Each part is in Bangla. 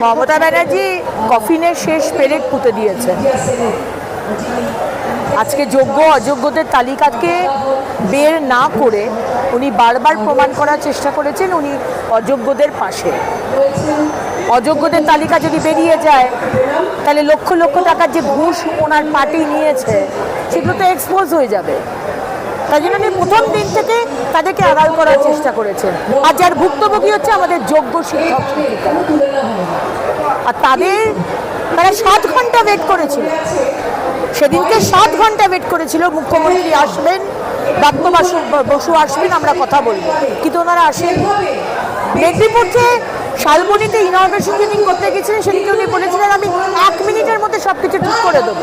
মমতা ব্যানার্জি কফিনের শেষ পেরেক পুঁতে দিয়েছে। আজকে যোগ্য অযোগ্যদের তালিকাকে বের না করে উনি বারবার প্রমাণ করার চেষ্টা করেছেন উনি অযোগ্যদের পাশে। অযোগ্যদের তালিকা যদি বেরিয়ে যায় তাহলে লক্ষ লক্ষ টাকার যে ঘুষ ওনার পার্টি নিয়েছে সেগুলো তো এক্সপোজ হয়ে যাবে। তাই জন্য উনি প্রথম দিন থেকে তাদেরকে আড়াল করার চেষ্টা করেছেন। আর যার ভুক্তভোগী হচ্ছে আমাদের যোগ্য শিক্ষক শিক্ষিকা। আর তারা 7 ঘন্টা ওয়েট করেছিল, সেদিনকে 7 ঘন্টা ওয়েট করেছিল মুখ্যমন্ত্রী আসবেন, ব্রাত্য বসু আসবেন, আমরা কথা বলবো, কিন্তু ওনারা আসেন। মেদিনীপুরকে শালবনীতে ইনভেশন যেদিন করতে গেছিলেন সেদিকে উনি বলেছিলেন আমি 1 মিনিটের মধ্যে সবকিছু ঠিক করে দেবো।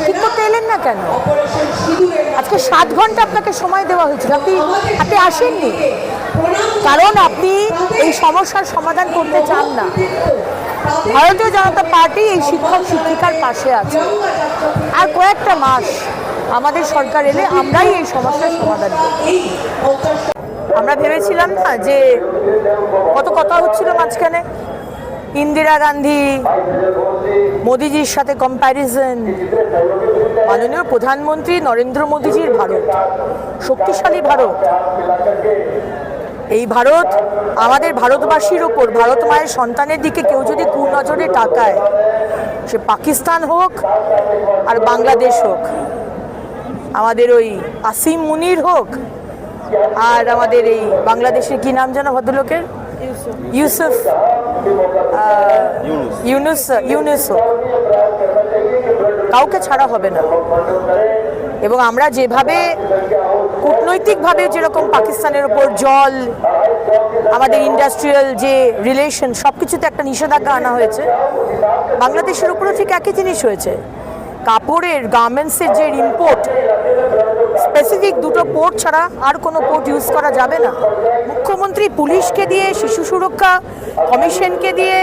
ঠিক করতে এলেন না কেন? আজকে 7 ঘন্টা আপনাকে সময় দেওয়া হয়েছিল, আপনি আসেননি, কারণ আপনি এই সমস্যার সমাধান করতে চান না। ভারতীয় জনতা পার্টি এই শিক্ষক শিক্ষিকার পাশে আছে। আর কয়েকটা মাস আমাদের সরকার এলে আমরাই এই সমস্যার সমাধান করব। আমরা ভেবেছিলাম না যে কত কথা হচ্ছিল মাঝখানে, ইন্দিরা গান্ধী মোদিজির সাথে কম্প্যারিজন। মাননীয় প্রধানমন্ত্রী নরেন্দ্র মোদিজির ভারত, শক্তিশালী ভারত। এই ভারত আমাদের ভারতবাসীর ওপর, ভারত মায়ের সন্তানের দিকে কেউ যদি কুনজরে তাকায়, সে পাকিস্তান হোক আর বাংলাদেশ হোক, আমাদের ওই আসিম মুনির হোক আর আমাদের এই বাংলাদেশের কি নাম যেন ভদ্রলোকের, ইউনুস হোক, কাউকে ছাড়া হবে না। এবং আমরা যেভাবে কূটনৈতিকভাবে যেরকম পাকিস্তানের ওপর জল, আমাদের ইন্ডাস্ট্রিয়াল যে রিলেশন, সব কিছুতে একটা নিষেধাজ্ঞা আনা হয়েছে, বাংলাদেশের উপরও ঠিক একই জিনিস হয়েছে। কাপড়ের, গার্মেন্টসের যে ইম্পোর্ট, স্পেসিফিক 2টো পোর্ট ছাড়া আর কোনো পোর্ট ইউজ করা যাবে না। মুখ্যমন্ত্রী পুলিশকে দিয়ে, শিশু সুরক্ষা কমিশনকে দিয়ে,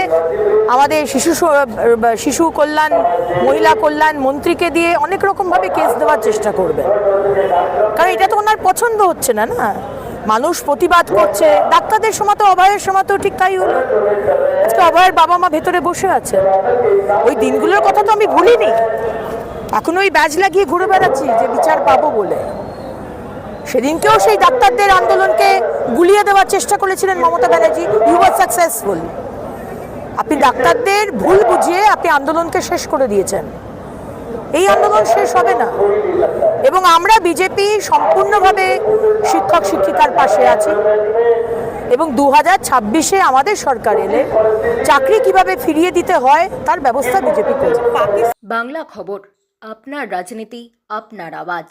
আমাদের শিশু কল্যাণ, মহিলা কল্যাণ মন্ত্রীকে দিয়ে অনেক রকমভাবে কেস দেওয়ার চেষ্টা করবে, কারণ এটা তো ওনার পছন্দ হচ্ছে না। মানুষ প্রতিবাদ করছে, ডাক্তারদের সময় তো, অভয়ের সময় তো ঠিক তাই হলো। আজকে অভয়ের বাবা মা ভেতরে বসে আছে। ওই দিনগুলোর কথা তো আমি ভুলিনি, এখন ওই ব্যাজ লাগিয়ে ঘুরে বেড়াচ্ছি যে বিচার পাবো বলে। সেদিনকেও সেই ডাক্তারদের আন্দোলনকে গুলিয়ে দেওয়ার চেষ্টা করেছিলেন Mamata Banerjee, you was successful. আপনি ডাক্তারদের ভুল বুঝিয়ে আপনি আন্দোলনকে শেষ করে দিয়েছেন। এই আন্দোলন শেষ হবে না, এবং আমরা বিজেপি সম্পূর্ণভাবে শিক্ষক শিক্ষিকার পাশে আছি। এবং 2026-এ আমাদের সরকার এলে চাকরি কিভাবে ফিরিয়ে দিতে হয় তার ব্যবস্থা বিজেপি করবে। বাংলা খবর, আপনার রাজনীতি, আপনার আওয়াজ।